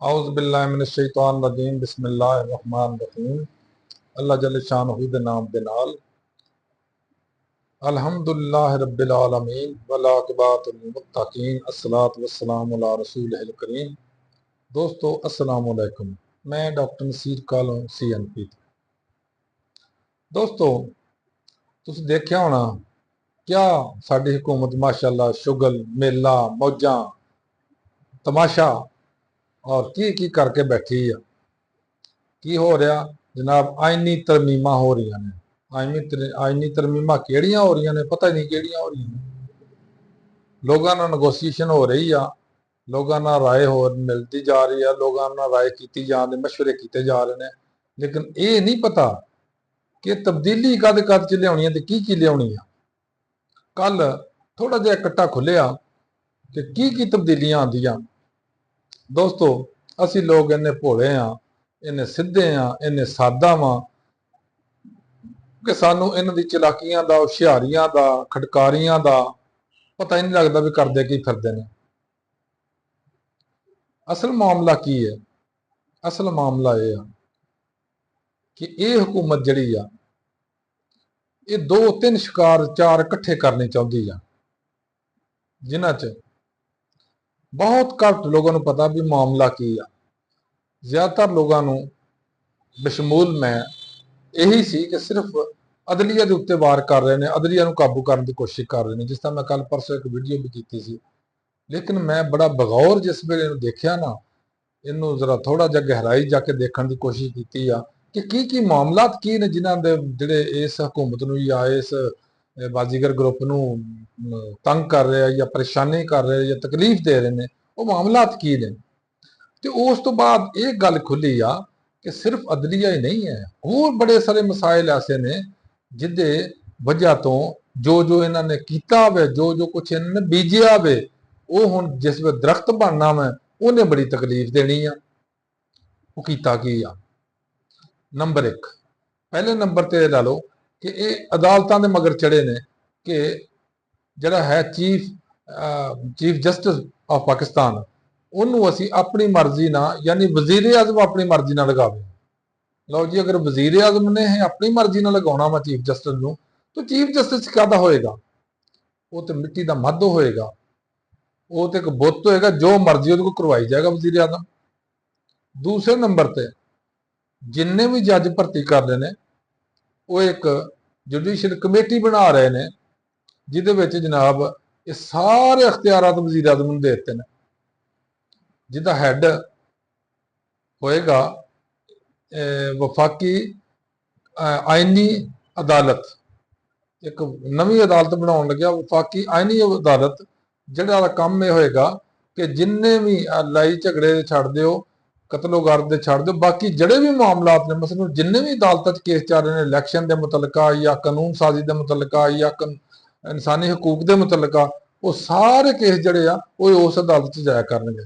औज़ुबिल्लाहिमिनश्शैतानिर्रजीम बिस्मिल्लाहिर्रहमानिर्रहीम। अल्लाह जल्ल शानहू दे नाम दे नाल अल्हम्दुलिल्लाहि रब्बिल आलमीन वल आक़िबतुल मुत्तक़ीन अस्सलातु वस्सलामु अला रसूलिहिल करीम। दोस्तों अस्सलामु अलैकुम। मैं डॉक्टर नसीर कालों CNP। दोस्तों तुसीं देखिया होना क्या साडी हुकूमत माशाअल्लाह शुगल मेला मौजां तमाशा और की करके बैठी है। की हो रहा जनाब, आइनी तरमीमा हो रही ने। आइनी तरमीमा केड़ियां हो रही ने पता ही नहीं केड़ियां हो रही हैं। लोगों नाल नगोसीएशन हो रही है, लोगों नाल राय हो मिलती जा रही है, लोगों नाल राय की जा रही, मशवरे किए जा रहे हैं, लेकिन ये नहीं पता कि तब्दीली कद कद च लियानी है की लियानी है। कल थोड़ा जिहा कट्टा खुलिया कि की तब्दीलियां आंदियां। दोस्तों असी लोग इन्ने भोले हाँ, इन्ने सिद्धे हाँ, इन्ने सादा वा कि सानू इन्हां दी चलाकियां दा, हुशियारियां दा, खटकारियां दा पता ही नहीं लगता भी करदे की फिरदे ने। असल मामला की है? असल मामला यह है कि यह हुकूमत जिहड़ी आ ये दो तीन शिकार चार इकट्ठे करने चाहती है, जिन्हां च बहुत घट लोगों को पता भी मामला की है। ज्यादातर लोगों को बशमूल मैं यही सी कि सिर्फ अदलिया के उत्ते वार कर रहे हैं, अदलिया को काबू करने की कोशिश कर रहे हैं, जिस तरह मैं कल परसों एक वीडियो भी की सी। लेकिन मैं बड़ा बगौर जिस वे देखा ना, इनू जरा थोड़ा जहा गहराई जाके देखने की कोशिश की कि मामलात की ने जिन्हों के जोड़े इस हुकूमत नूं या इस बाजीगर ग्रुप नूं तंग कर रहे हैं या परेशानी कर रहे हैं या तकलीफ दे रहे हैं, वो मामलात की ने। तो उस तो बाद ये गल खुली आ कि सिर्फ अदलिया ही नहीं है, और बड़े सारे मसाइल ऐसे ने जिदे वजह तो जो जो इन्होंने किया वे, जो जो कुछ इन्होंने बीजिया वे, वो हुण जिस वे दरख्त बनना मैं उन्हें बड़ी तकलीफ देनी आ। वो कीता की आ? नंबर एक, पहले नंबर ते ला लो कि ये अदालतां दे मगर चढ़े ने कि जिहड़ा है चीफ जस्टिस ऑफ पाकिस्तान, उन्होंने असी अपनी मर्जी ना, यानी वजीर आजम अपनी मर्जी ना लगावे। लो जी, अगर वजीर आजम ने अपनी मर्जी ना लगाना वा चीफ जस्टिस नूं, तो चीफ जस्टिस क्या होएगा? वो तो मिट्टी का मध होएगा, वो तो एक बुत होएगा, जो मर्जी वो करवाई जाएगा वजीर आजम। दूसरे नंबर पर जिन्ने भी जज भर्ती कर रहे हैं वो एक जुडिशियल कमेटी बना रहे हैं, जिदे विच जनाब ये सारे अख्तियारात वजीर आजम नूं दे दित्ते हैं। जिहदा हैड होएगा वफाकी आइनी अदालत, एक नवी अदालत बनाने लग्या वफाकी आइनी अदालत, जिहड़ा काम यह होएगा कि जिन्ने भी लड़ाई झगड़े छड़ दिओ, कतलो गर्द छड़ दो, बाकी जड़े भी मामलात ने, मसलन जिन्ने भी अदालत केस चल रहे हैं इलैक्शन के मुतलका या कानून साजी के मुतलका या इंसानी हकूक के मुतलका, वो सारे केस जड़े आ वो उस अदालत जाया करनगे।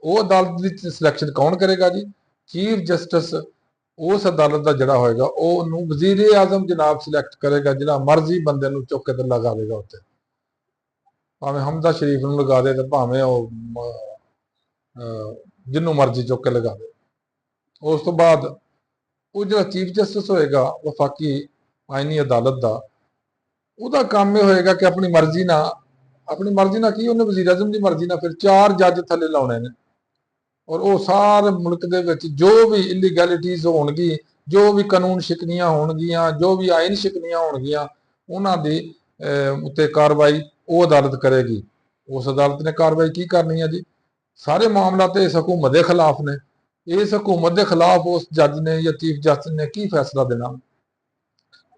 वो अदालत की सिलैक्शन कौन करेगा जी? चीफ जस्टिस उस अदालत का जड़ा होएगा वो वजीर आजम जनाब सिलैक्ट करेगा, जिहड़ा मर्जी बंदे नूं चुक के लगा देगा उत्ते, भावें हमदा शरीफ नूं लगा दे तो भावें जिन्हों मर्जी चुक के लगा दे। उस तो बाद वो जो चीफ जस्टिस होएगा वफाकी आइनी अदालत का, वह काम यह होएगा कि अपनी मर्जी ना की उन्हें वजीर आजम की मर्जी ना फिर चार जज थले लाने ने, और वो सारे मुल्क के विच जो भी इलीगैलिटीज होणगी, जो भी कानून शिकनियां होणगियां, जो भी आइन शिकनियां होणगियां, उन्होंने उत्ते कार्रवाई वो अदालत करेगी। उस अदालत ने कार्रवाई की करनी है जी? सारे मामला तो इस हुकूमत के खिलाफ ने। इस हुकूमत के खिलाफ उस जज ने या चीफ जस्टिस ने की फैसला देना?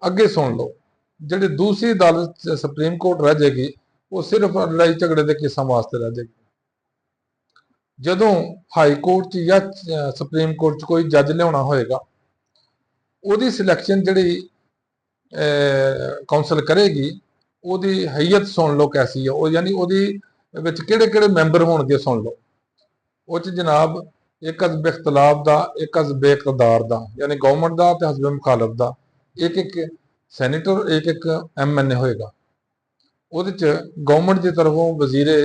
अगे सुन लो, जी दूसरी अदालत सुप्रीम कोर्ट रह जाएगी, वो सिर्फ लड़ाई झगड़े के केसां वास्ते रह जाएगी। जदों हाई कोर्ट या सुप्रीम कोर्ट कोई जज लिया होएगा, उसकी सिलैक्शन जी कौंसल करेगी, उसकी हैयत सुन लो कैसी है, वो यानी वो किहड़े मैंबर होणगे सुन लो। वो जनाब एक हज़ब इख्तलाफ का, एक हज़ब इक़्तिदार का, यानी गौरमेंट का तो हज़ब मुखालफ का, एक एक सैनेटर, एक एक MNA होएगा। वो गौरमेंट की तरफों वजीरे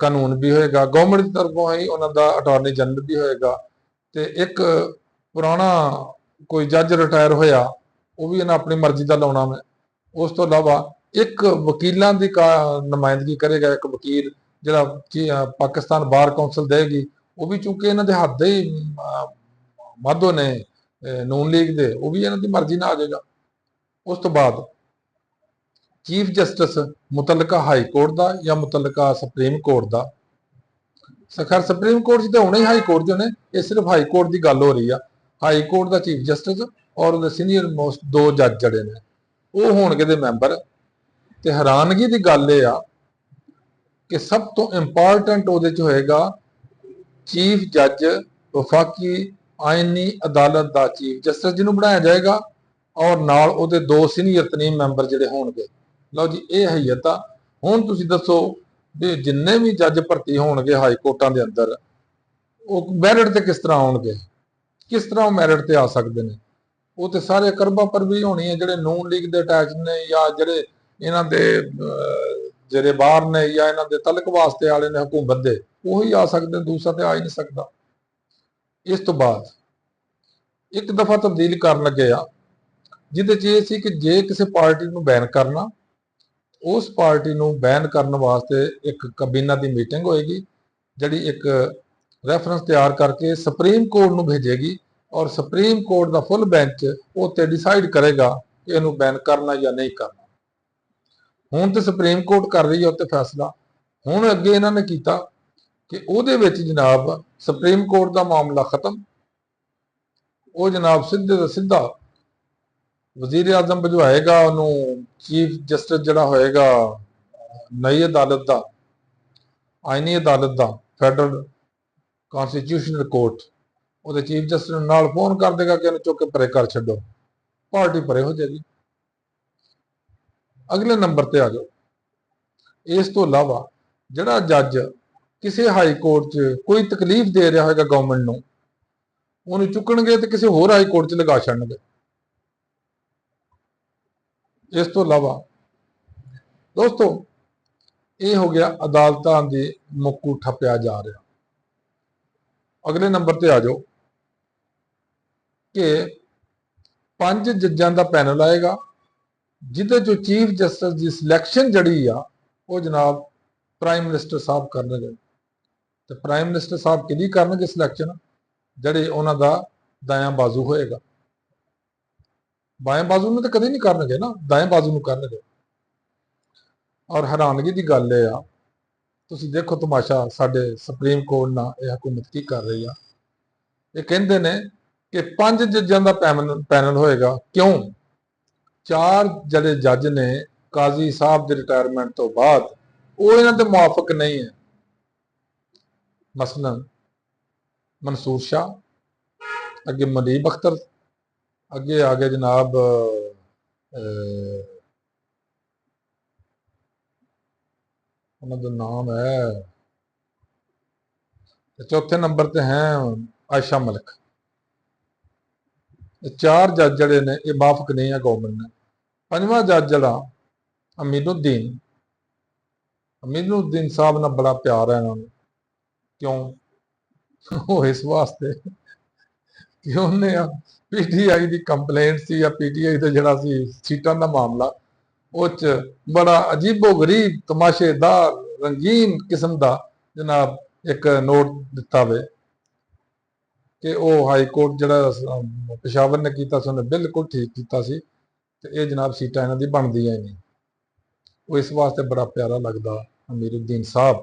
ਕਾਨੂੰਨ ਵੀ ਹੋਏਗਾ, ਗਵਰਨਮੈਂਟ ਦੀ ਤਰਫੋਂ ਹੀ ਉਹਨਾਂ ਦਾ ਅਟਾਰਨੀ ਜਨਰਲ ਵੀ ਹੋਏਗਾ, ਤੇ ਇੱਕ ਪੁਰਾਣਾ ਕੋਈ ਜੱਜ ਰਿਟਾਇਰ ਹੋਇਆ ਉਹ ਵੀ ਇਹਨਾਂ ਆਪਣੀ ਮਰਜ਼ੀ ਦਾ ਲਾਉਣਾ ਵਾ। ਉਸ ਤੋਂ ਇਲਾਵਾ ਇੱਕ ਵਕੀਲਾਂ ਦੀ ਨੁਮਾਇੰਦਗੀ ਕਰੇਗਾ, ਇੱਕ ਵਕੀਲ ਜਿਹੜਾ ਪਾਕਿਸਤਾਨ ਬਾਰ ਕੌਂਸਲ ਦੇਗੀ, ਉਹ ਵੀ ਚੂੰਕਿ ਇਹਨਾਂ ਦੇ ਹੱਥ ਦੇ ਹੀ ਮਾਧੋ ਨੇ ਨੂਨ ਲੀਗ ਦੇ, ਉਹ ਵੀ ਇਹਨਾਂ ਦੀ ਮਰਜ਼ੀ ਨਾਲ ਆ ਜਾਏਗਾ। ਉਸ ਤੋਂ ਬਾਅਦ ਚੀਫ ਜਸਟਿਸ ਮੁਤਲਕਾ ਹਾਈ ਕੋਰਟ ਦਾ ਜਾਂ ਮੁਤਲਕਾ ਸੁਪਰੀਮ ਕੋਰਟ ਦਾ, ਖੈਰ ਸੁਪਰੀਮ ਕੋਰਟ 'ਚ ਤਾਂ ਹੋਣੇ ਹੀ ਹਾਈ ਕੋਰਟ 'ਚ ਹੋਣੇ, ਇਹ ਸਿਰਫ ਹਾਈ ਕੋਰਟ ਦੀ ਗੱਲ ਹੋ ਰਹੀ ਆ। ਹਾਈ ਕੋਰਟ ਦਾ ਚੀਫ ਜਸਟਿਸ ਔਰ ਉਹਦੇ ਸੀਨੀਅਰ ਮੋਸਟ 2 ਜੱਜ ਜਿਹੜੇ ਨੇ ਉਹ ਹੋਣਗੇ ਦੇ ਮੈਂਬਰ। ਤੇ ਹੈਰਾਨਗੀ ਦੀ ਗੱਲ ਇਹ ਆ ਕਿ ਸਭ ਤੋਂ ਇੰਪੋਰਟੈਂਟ ਉਹਦੇ 'ਚ ਹੋਏਗਾ ਚੀਫ ਜੱਜ ਵਫਾਕੀ ਆਇਨੀ ਅਦਾਲਤ ਦਾ ਚੀਫ ਜਸਟਿਸ ਜਿਹਨੂੰ ਬਣਾਇਆ ਜਾਏਗਾ, ਔਰ ਨਾਲ ਉਹਦੇ 2 ਸੀਨੀਅਰ ਤਰੀਨ ਮੈਂਬਰ ਜਿਹੜੇ ਹੋਣਗੇ। ਲਓ ਜੀ, ਇਹ ਹੈਈਅਤ ਆ। ਹੁਣ ਤੁਸੀਂ ਦੱਸੋ ਵੀ ਜਿੰਨੇ ਵੀ ਜੱਜ ਭਰਤੀ ਹੋਣਗੇ ਹਾਈ ਕੋਰਟਾਂ ਦੇ ਅੰਦਰ, ਉਹ ਮੈਰਿਟ ਤੇ ਕਿਸ ਤਰ੍ਹਾਂ ਆਉਣਗੇ, ਕਿਸ ਤਰ੍ਹਾਂ ਉਹ ਮੈਰਿਟ ਤੇ ਆ ਸਕਦੇ ਨੇ? ਉਹ ਤੇ ਸਾਰੇ ਕਰਬਾ ਪਰ ਵੀ ਹੋਣੀ ਹੈ ਜਿਹੜੇ ਨੂਨ ਲੀਗ ਦੇ ਅਟੈਚ ਨੇ, ਜਾਂ ਜਿਹੜੇ ਇਹਨਾਂ ਦੇ ਜਿਹੜੇ ਬਾਹਰ ਨੇ, ਜਾਂ ਇਹਨਾਂ ਦੇ ਤਲਕ ਵਾਸਤੇ ਵਾਲੇ ਨੇ ਹਕੂਮਤ ਦੇ, ਉਹੀ ਆ ਸਕਦੇ, ਦੂਸਰਾ ਤੇ ਆ ਹੀ ਨਹੀਂ ਸਕਦਾ। ਇਸ ਤੋਂ ਬਾਅਦ ਇੱਕ ਦਫਾ ਤਬਦੀਲ ਕਰਨ ਲੱਗੇ ਆ ਜਿਹਦੇ 'ਚ ਇਹ ਸੀ ਕਿ ਜੇ ਕਿਸੇ ਪਾਰਟੀ ਨੂੰ ਬੈਨ ਕਰਨਾ, ਉਸ ਪਾਰਟੀ ਨੂੰ ਬੈਨ ਕਰਨ ਵਾਸਤੇ ਇੱਕ ਕਬੀਨਾ ਦੀ ਮੀਟਿੰਗ ਹੋਏਗੀ, ਜਿਹੜੀ ਇੱਕ ਰੈਫਰੈਂਸ ਤਿਆਰ ਕਰਕੇ ਸੁਪਰੀਮ ਕੋਰਟ ਨੂੰ ਭੇਜੇਗੀ, ਔਰ ਸੁਪਰੀਮ ਕੋਰਟ ਦਾ ਫੁੱਲ ਬੈਂਚ ਉਹ ਤੇ ਡਿਸਾਈਡ ਕਰੇਗਾ ਕਿ ਇਹਨੂੰ ਬੈਨ ਕਰਨਾ ਜਾਂ ਨਹੀਂ ਕਰਨਾ। ਹੁਣ ਤੇ ਸੁਪਰੀਮ ਕੋਰਟ ਕਰ ਰਹੀ ਹੈ ਉੱਤੇ ਫੈਸਲਾ। ਹੁਣ ਅੱਗੇ ਇਹਨਾਂ ਨੇ ਕੀਤਾ ਕਿ ਉਹਦੇ ਵਿੱਚ ਜਨਾਬ ਸੁਪਰੀਮ ਕੋਰਟ ਦਾ ਮਾਮਲਾ ਖਤਮ, ਉਹ ਜਨਾਬ ਸਿੱਧੇ ਤੋਂ ਸਿੱਧਾ ਵਜ਼ੀਰ ਆਜ਼ਮ ਭਜਵਾਏਗਾ ਉਹਨੂੰ, ਚੀਫ ਜਸਟਿਸ ਜਿਹੜਾ ਹੋਏਗਾ ਨਈ ਅਦਾਲਤ ਦਾ, ਆਇਨੀ ਅਦਾਲਤ ਦਾ, ਫੈਡਰਲ ਕੌਂਸਟੀਟਿਊਸ਼ਨਲ ਕੋਰਟ, ਉਹਦੇ ਚੀਫ ਜਸਟਿਸ ਨੂੰ ਨਾਲ ਫੋਨ ਕਰ ਦੇਗਾ ਕਿ ਇਹਨੂੰ ਚੁੱਕ ਕੇ ਪਰੇ ਕਰ ਛੱਡੋ, ਪਾਰਟੀ ਪਰੇ ਹੋ ਜਾਏਗੀ। ਅਗਲੇ ਨੰਬਰ ਤੇ ਆ ਜਾਓ। ਇਸ ਤੋਂ ਇਲਾਵਾ ਜਿਹੜਾ ਜੱਜ ਕਿਸੇ ਹਾਈ ਕੋਰਟ 'ਚ ਕੋਈ ਤਕਲੀਫ ਦੇ ਰਿਹਾ ਹੋਏਗਾ ਗਵਰਨਮੈਂਟ ਨੂੰ, ਉਹਨੂੰ ਚੁੱਕਣਗੇ ਤੇ ਕਿਸੇ ਹੋਰ ਹਾਈ ਕੋਰਟ 'ਚ ਲਗਾ ਛੱਡਣਗੇ। ਇਸ ਤੋਂ ਇਲਾਵਾ ਦੋਸਤੋ, ਇਹ ਹੋ ਗਿਆ ਅਦਾਲਤਾਂ ਦੇ ਮੁੱਕੂ ਠੱਪਿਆ ਜਾ ਰਿਹਾ। ਅਗਲੇ ਨੰਬਰ ਤੇ ਆ ਜਾਓ ਕਿ 5 ਜੱਜਾਂ ਦਾ ਪੈਨਲ ਆਏਗਾ, ਜਿਹਦੇ ਚੋਂ ਚੀਫ ਜਸਟਿਸ ਦੀ ਸਿਲੈਕਸ਼ਨ ਜਿਹੜੀ ਆ ਉਹ ਜਨਾਬ ਪ੍ਰਾਈਮ ਮਿਨਿਸਟਰ ਸਾਹਿਬ ਕਰਨਗੇ। ਤੇ ਪ੍ਰਾਈਮ ਮਿਨਿਸਟਰ ਸਾਹਿਬ ਕਿਹਦੀ ਕਰਨਗੇ ਸਿਲੈਕਸ਼ਨ? ਜਿਹੜੇ ਉਹਨਾਂ ਦਾ ਦਾਇਆਂ ਬਾਜ਼ੂ ਹੋਏਗਾ। ਬਾएं ਬਾਜ਼ੂ ਨੂੰ ਤਾਂ ਕਦੇ ਨਹੀਂ ਕਰਨਗੇ ਨਾ, ਦਾएं ਬਾਜ਼ੂ ਨੂੰ ਕਰਨਗੇ। ਔਰ ਹੈਰਾਨਗੀ ਦੀ ਗੱਲ ਇਹ ਆ, ਤੁਸੀਂ ਦੇਖੋ ਤਮਾਸ਼ਾ ਸਾਡੇ ਸੁਪਰੀਮ ਕੋਰਟ ਨਾਲ ਇਹ ਹਕੂਮਤ ਕੀ ਕਰ ਰਹੀ ਆ। ਇਹ ਕਹਿੰਦੇ ਨੇ ਕਿ 5 ਜੱਜਾਂ ਦਾ ਪੈਨਲ ਹੋਏਗਾ। ਕਿਉਂ? 4 ਜਿਹੜੇ ਜੱਜ ਨੇ ਕਾਜ਼ੀ ਸਾਹਿਬ ਦੇ ਰਿਟਾਇਰਮੈਂਟ ਤੋਂ ਬਾਅਦ, ਉਹ ਇਹਨਾਂ ਦੇ ਮੁਆਫਕ ਨਹੀਂ ਹੈ। ਮਸਲਨ ਮਨਸੂਰ ਸ਼ਾਹ, ਅੱਗੇ ਮਨੀਬ ਅਖਤਰ, ਅੱਗੇ ਆ ਗਏ ਜਨਾਬ ਉਹਨਾਂ ਦਾ ਨਾਮ ਹੈ, ਚੌਥੇ ਨੰਬਰ ਤੇ ਹੈ ਆਇਸ਼ਾ ਮਲਿਕ। ਇਹ 4 ਜੱਜ ਜਿਹੜੇ ਨੇ ਇਹ ਮਾਫਕ ਨਹੀਂ ਹੈ ਗਵਰਨਮੈਂਟ ਨੇ। 5ਵਾਂ ਜੱਜ ਜਿਹੜਾ ਅਮੀਨੁद्दीन ਸਾਹਿਬ ਨਾਲ ਬੜਾ ਪਿਆਰ ਹੈ ਇਹਨਾਂ ਨੂੰ। ਕਿਉਂ? ਉਹ ਇਸ ਵਾਸਤੇ ਕਿ ਉਹਨੇ ਪੀਟੀਆਈ ਦੀ ਕੰਪਲੇਂਟ ਸੀ, ਜਾਂ ਪੀਟੀਆਈ ਦਾ ਜਿਹੜਾ ਸੀ ਸੀਟਾਂ ਦਾ ਮਾਮਲਾ, ਉਹ 'ਚ ਬੜਾ ਅਜੀਬੋ ਗਰੀਬ ਤਮਾਸ਼ੇਦਾਰ ਰੰਗੀਨ ਕਿਸਮ ਦਾ ਜਨਾਬ ਇੱਕ ਨੋਟ ਦਿੱਤਾ ਵੇ ਕਿ ਉਹ ਹਾਈ ਕੋਰਟ ਜਿਹੜਾ ਪੇਸ਼ਾਵਰ ਨੇ ਕੀਤਾ ਸੀ ਉਹਨੇ ਬਿਲਕੁਲ ਠੀਕ ਕੀਤਾ ਸੀ, ਤੇ ਇਹ ਜਨਾਬ ਸੀਟਾਂ ਇਹਨਾਂ ਦੀ ਬਣਦੀਆਂ ਹੀ ਨਹੀਂ। ਉਹ ਇਸ ਵਾਸਤੇ ਬੜਾ ਪਿਆਰਾ ਲੱਗਦਾ ਅਮੀਰੁद्दीन ਸਾਹਿਬ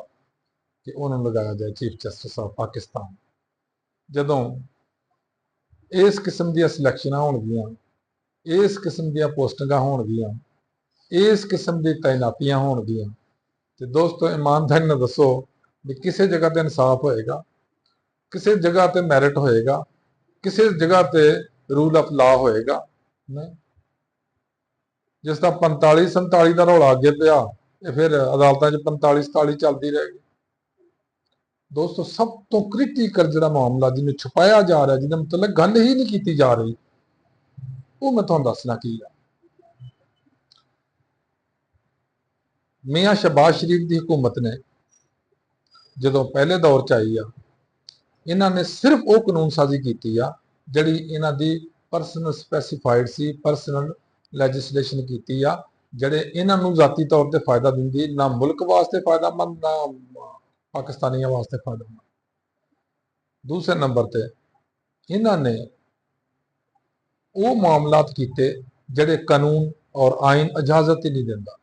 ਕਿ ਉਹਨਾਂ ਨੂੰ ਲਗਾਇਆ ਜਾਏ ਚੀਫ ਜਸਟਿਸ ਆਫ ਪਾਕਿਸਤਾਨ। ਜਦੋਂ ਇਸ ਕਿਸਮ ਦੀਆਂ ਸਿਲੈਕਸ਼ਨਾਂ ਹੋਣਗੀਆਂ, ਇਸ ਕਿਸਮ ਦੀਆਂ ਪੋਸਟਿੰਗਾਂ ਹੋਣਗੀਆਂ, ਇਸ ਕਿਸਮ ਦੀ ਤਾਇਨਾਤੀਆਂ ਹੋਣਗੀਆਂ, ਤੇ ਦੋਸਤੋ ਇਮਾਨਦਾਰੀ ਨਾਲ ਦੱਸੋ ਵੀ ਕਿਸੇ ਜਗ੍ਹਾ ਤੇ ਇਨਸਾਫ ਹੋਏਗਾ, ਕਿਸੇ ਜਗ੍ਹਾ ਤੇ ਮੈਰਿਟ ਹੋਏਗਾ, ਕਿਸੇ ਜਗ੍ਹਾ ਤੇ ਰੂਲ ਆਫ ਲਾ ਹੋਏਗਾ? ਨਹੀਂ। ਜਿਸ ਦਾ 45-47 ਦਾ ਰੌਲਾ ਅੱਗੇ ਪਿਆ, ਤੇ ਫਿਰ ਅਦਾਲਤਾਂ 'ਚ 45-47 ਚੱਲਦੀ ਰਹੇਗੀ। ਦੋਸਤੋ, ਸਭ ਤੋਂ ਕ੍ਰਿਟੀਕਲ ਜਿਹੜਾ ਮਾਮਲਾ ਜਿਹਨੂੰ ਛੁਪਾਇਆ ਜਾ ਰਿਹਾ, ਜਿਹਦੇ ਮਤਲਬ ਗੱਲ ਹੀ ਨਹੀਂ ਕੀਤੀ ਜਾ ਰਹੀ, ਉਹ ਮੈਂ ਤੁਹਾਨੂੰ ਦੱਸਣਾ ਕੀ ਆ। ਮੀਆਂ ਸ਼ਹਬਾਜ਼ ਸ਼ਰੀਫ ਦੀ ਹਕੂਮਤ ਨੇ ਜਦੋਂ ਪਹਿਲੇ ਦੌਰ 'ਚ ਆਈ ਆ, ਇਹਨਾਂ ਨੇ ਸਿਰਫ ਉਹ ਕਾਨੂੰਨ ਸਾਜ਼ੀ ਕੀਤੀ ਆ ਜਿਹੜੀ ਇਹਨਾਂ ਦੀ ਪਰਸਨਲ ਸਪੈਸੀਫਾਈਡ ਸੀ, ਪਰਸਨਲ ਲੈਜਿਸਲੇਸ਼ਨ ਕੀਤੀ ਆ, ਜਿਹੜੇ ਇਹਨਾਂ ਨੂੰ ਜ਼ਾਤੀ ਤੌਰ ਤੇ ਫਾਇਦਾ ਦਿੰਦੀ, ਨਾ ਮੁਲਕ ਵਾਸਤੇ ਫਾਇਦਾਮੰਦ, ਨਾ ਪਾਕਿਸਤਾਨੀਆਂ ਵਾਸਤੇ ਫਾਇਦਾਮੰਦ। ਦੂਸਰੇ ਨੰਬਰ ਤੇ ਇਹਨਾਂ ਨੇ ਉਹ ਮਾਮਲਾਤ ਕੀਤੇ ਜਿਹੜੇ ਕਾਨੂੰਨ ਔਰ ਆਇਨ ਇਜਾਜ਼ਤ ਹੀ ਨਹੀਂ ਦਿੰਦਾ।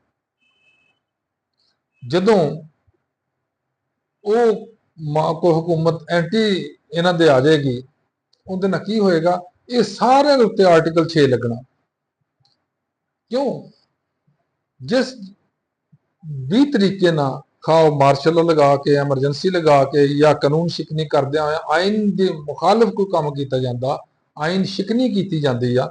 ਜਦੋਂ ਉਹ ਕੋਈ ਹੁਕੂਮਤ ਐਂਟੀ ਇਹਨਾਂ ਦੇ ਆ ਜਾਏਗੀ, ਉਹਦੇ ਨਾਲ ਕੀ ਹੋਏਗਾ, ਇਹ ਸਾਰਿਆਂ ਦੇ ਉੱਤੇ ਆਰਟੀਕਲ 6 ਲੱਗਣਾ। ਕਿਉਂ? ਜਿਸ ਵੀ ਤਰੀਕੇ ਨਾਲ ਖਾਓ ਮਾਰਸ਼ਲ ਲਗਾ ਕੇ, ਐਮਰਜੈਂਸੀ ਲਗਾ ਕੇ ਜਾਂ ਕਾਨੂੰਨ ਸ਼ਿਕਨੀ ਕਰਦਿਆਂ ਹੋਇਆ ਆਇਨ ਦੇ ਮੁਖਾਲਫ ਕੋਈ ਕੰਮ ਕੀਤਾ ਜਾਂਦਾ, ਆਇਨ ਸ਼ਿਕਨੀ ਕੀਤੀ ਜਾਂਦੀ ਆ,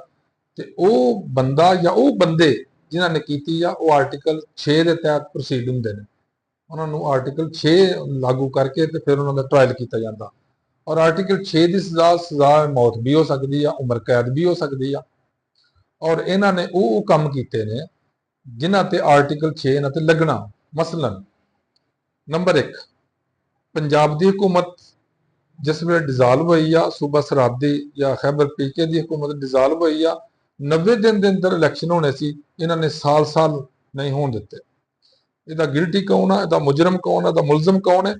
ਤੇ ਉਹ ਬੰਦਾ ਜਾਂ ਉਹ ਬੰਦੇ ਜਿਨ੍ਹਾਂ ਨੇ ਕੀਤੀ ਆ, ਉਹ ਆਰਟੀਕਲ 6 ਦੇ ਤਹਿਤ ਪ੍ਰੋਸੀਡ ਹੁੰਦੇ ਨੇ। ਉਹਨਾਂ ਨੂੰ ਆਰਟੀਕਲ 6 ਲਾਗੂ ਕਰਕੇ ਤੇ ਫਿਰ ਉਹਨਾਂ ਦਾ ਟ੍ਰਾਇਲ ਕੀਤਾ ਜਾਂਦਾ। ਔਰ ਆਰਟੀਕਲ 6 ਦੀ ਸਜ਼ਾ ਮੌਤ ਵੀ ਹੋ ਸਕਦੀ ਆ, ਉਮਰ ਕੈਦ ਵੀ ਹੋ ਸਕਦੀ ਆ। ਔਰ ਇਹਨਾਂ ਨੇ ਉਹ ਕੰਮ ਕੀਤੇ ਨੇ ਜਿਨ੍ਹਾਂ ਤੇ ਆਰਟੀਕਲ 6 ਇਹਨਾਂ ਤੇ ਲੱਗਣਾ। ਮਸਲਨ ਨੰਬਰ 1, ਪੰਜਾਬ ਦੀ ਹਕੂਮਤ ਜਿਸ ਵੇਲੇ ਡਿਜ਼ਾਲਵ ਹੋਈ ਆ, ਸੂਬਾ ਸਰਹੱਦੀ ਜਾਂ ਖੈਬਰ ਪੀਕੇ ਦੀ ਹਕੂਮਤ ਡਿਜ਼ਾਲਵ ਹੋਈ ਆ, 90 ਦਿਨ ਦੇ ਅੰਦਰ ਇਲੈਕਸ਼ਨ ਹੋਣੇ ਸੀ, ਇਹਨਾਂ ਨੇ ਸਾਲ ਨਹੀਂ ਹੋਣ ਦਿੱਤੇ। ਇਹਦਾ ਗਿਲਟੀ ਕੌਣ ਆ, ਇਹਦਾ ਮੁਜਰਮ ਕੌਣ ਆ, ਇਹਦਾ ਮੁਲਜ਼ਮ ਕੌਣ ਹੈ?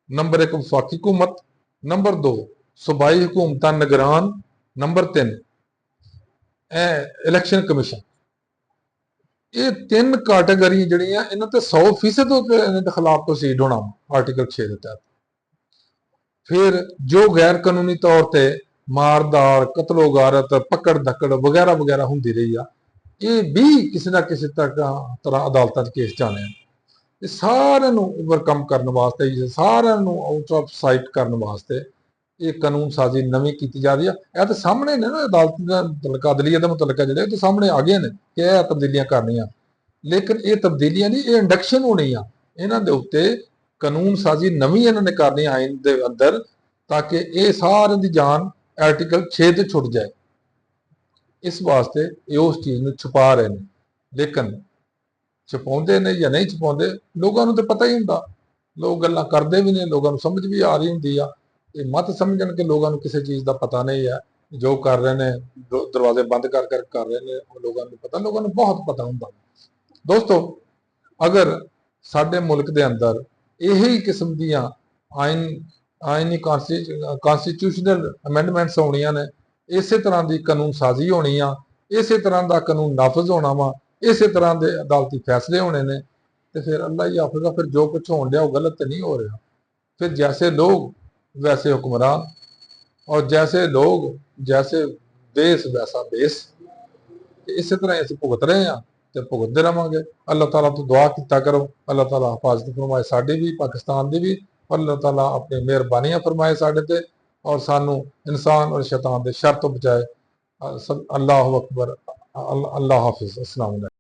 ਨੰਬਰ 1 ਵਫਾਕੀ ਹਕੂਮਤ, ਨੰਬਰ 2 ਸੂਬਾਈ ਹਕੂਮਤਾਂ ਨਿਗਰਾਨ, ਨੰਬਰ 3 ਇਲੈਕਸ਼ਨ ਕਮਿਸ਼ਨ। ਇਹ 3 ਕੈਟਾਗਰੀ ਜਿਹੜੀਆਂ ਇਹਨਾਂ ਤੇ 100% ਇਹਨਾਂ ਦੇ ਖਿਲਾਫ ਪ੍ਰੋਸੀਡ ਹੋਣਾ ਆਰਟੀਕਲ 6 ਦੇ ਤਹਿਤ। ਫਿਰ ਜੋ ਗੈਰ ਕਾਨੂੰਨੀ ਤੌਰ ਤੇ ਮਾਰਦਾਰ, ਕਤਲੋਗਾਰਤ, ਪਕੜ ਧੱਕੜ ਵਗੈਰਾ ਵਗੈਰਾ ਹੁੰਦੀ ਰਹੀ ਆ, ਇਹ ਵੀ ਕਿਸੇ ਨਾ ਕਿਸੇ ਤਰ੍ਹਾਂ ਅਦਾਲਤਾਂ 'ਚ ਕੇਸ ਜਾਣੇ ਆ। ਇਹ ਸਾਰਿਆਂ ਨੂੰ ਓਵਰਕਮ ਕਰਨ ਵਾਸਤੇ, ਸਾਰਿਆਂ ਨੂੰ ਆਊਟ ਆਫ ਸਾਈਟ ਕਰਨ ਵਾਸਤੇ ਇਹ ਕਾਨੂੰਨ ਸਾਜ਼ੀ ਨਵੀਂ ਕੀਤੀ ਜਾ ਰਹੀ ਆ। ਇਹ ਤਾਂ ਸਾਹਮਣੇ ਨੇ ਨਾ, ਅਦਾਲਤ ਦਾ ਮੁਤਲਕਾ, ਅਦਲੀਆ ਦੇ ਮੁਤਲਕਾ ਜਿਹੜੇ ਤਾਂ ਸਾਹਮਣੇ ਆ ਗਏ ਨੇ ਕਿ ਇਹ ਤਬਦੀਲੀਆਂ ਕਰਨੀਆਂ। ਲੇਕਿਨ ਇਹ ਤਬਦੀਲੀਆਂ ਨਹੀਂ, ਇਹ ਇੰਡਕਸ਼ਨ ਹੋਣੀ ਆ। ਇਹਨਾਂ ਦੇ ਉੱਤੇ ਕਾਨੂੰਨ ਸਾਜ਼ੀ ਨਵੀਂ ਇਹਨਾਂ ਨੇ ਕਰਨੀ ਆਇਨ ਦੇ ਅੰਦਰ, ਤਾਂ ਕਿ ਇਹ ਸਾਰਿਆਂ ਦੀ ਜਾਨ ਆਰਟੀਕਲ 6 ਤੇ ਛੁੱਟ ਜਾਏ। ਇਸ ਵਾਸਤੇ ਇਹ ਉਸ ਚੀਜ਼ ਨੂੰ ਛੁਪਾ ਰਹੇ ਨੇ। ਲੇਕਿਨ ਛੁਪਾਉਂਦੇ ਨੇ ਜਾਂ ਨਹੀਂ ਛੁਪਾਉਂਦੇ, ਲੋਕਾਂ ਨੂੰ ਤਾਂ ਪਤਾ ਹੀ ਹੁੰਦਾ। ਲੋਕ ਗੱਲਾਂ ਕਰਦੇ ਵੀ ਨੇ, ਲੋਕਾਂ ਨੂੰ ਸਮਝ ਵੀ ਆ ਰਹੀ ਹੁੰਦੀ ਆ। ਇਹ ਮਤ ਸਮਝਣ ਕਿ ਲੋਕਾਂ ਨੂੰ ਕਿਸੇ ਚੀਜ਼ ਦਾ ਪਤਾ ਨਹੀਂ ਹੈ, ਜੋ ਕਰ ਰਹੇ ਨੇ ਦਰਵਾਜ਼ੇ ਬੰਦ ਕਰ ਰਹੇ ਨੇ, ਲੋਕਾਂ ਨੂੰ ਪਤਾ, ਲੋਕਾਂ ਨੂੰ ਬਹੁਤ ਪਤਾ ਹੁੰਦਾ। ਦੋਸਤੋ, ਅਗਰ ਸਾਡੇ ਮੁਲਕ ਦੇ ਅੰਦਰ ਇਹੀ ਕਿਸਮ ਦੀਆਂ ਆਇਨੀ ਕਨਸਟੀਟਿਊਸ਼ਨਲ ਅਮੈਂਡਮੈਂਟਸ ਹੋਣੀਆਂ ਨੇ, ਇਸੇ ਤਰ੍ਹਾਂ ਦੀ ਕਾਨੂੰਨ ਸਾਜ਼ੀ ਹੋਣੀ ਆ, ਇਸੇ ਤਰ੍ਹਾਂ ਦਾ ਕਾਨੂੰਨ ਨਾਫਜ਼ ਹੋਣਾ ਵਾ, ਇਸੇ ਤਰ੍ਹਾਂ ਦੇ ਅਦਾਲਤੀ ਫੈਸਲੇ ਹੋਣੇ ਨੇ, ਤੇ ਫਿਰ ਅੱਲਾ ਹੀ ਹਾਫਿਜ਼। ਫਿਰ ਜੋ ਕੁਝ ਹੋਣ ਡਿਆ ਉਹ ਗਲਤ ਤੇ ਨਹੀਂ ਹੋ ਰਿਹਾ। ਫਿਰ ਜੈਸੇ ਲੋग वैसे हुक्मरान, और जैसे लोग जैसे देश वैसा देश। इस तरह ਅਸੀਂ ਭੁਗਤ ਰਹੇ ਹਾਂ ਤੇ ਭੁਗਤਦੇ ਰਵਾਂਗੇ। ਅੱਲਾਹ ਤਾਲਾ ਤੋਂ ਦੁਆ ਕੀਤਾ ਕਰੋ, ਅੱਲਾਹ ਤਾਲਾ ਹਿਫਾਜ਼ਤ ਫਰਮਾਏ ਸਾਡੀ ਵੀ, ਪਾਕਿਸਤਾਨ ਦੀ ਵੀ। ਅੱਲਾਹ ਤਾਲਾ ਆਪਣੀ ਮਿਹਰਬਾਨੀਆਂ ਫਰਮਾਏ ਸਾਡੇ ਤੇ, ਔਰ ਸਾਨੂੰ ਇਨਸਾਨ ਔਰ ਸ਼ੈਤਾਨ ਦੇ ਸ਼ਰ ਤੋਂ ਬਚਾਏ। ਅੱਲਾਹੁ ਅਕਬਰ। ਅੱਲਾਹ ਹਾਫਿਜ਼। अस्सलाम वालेकुम।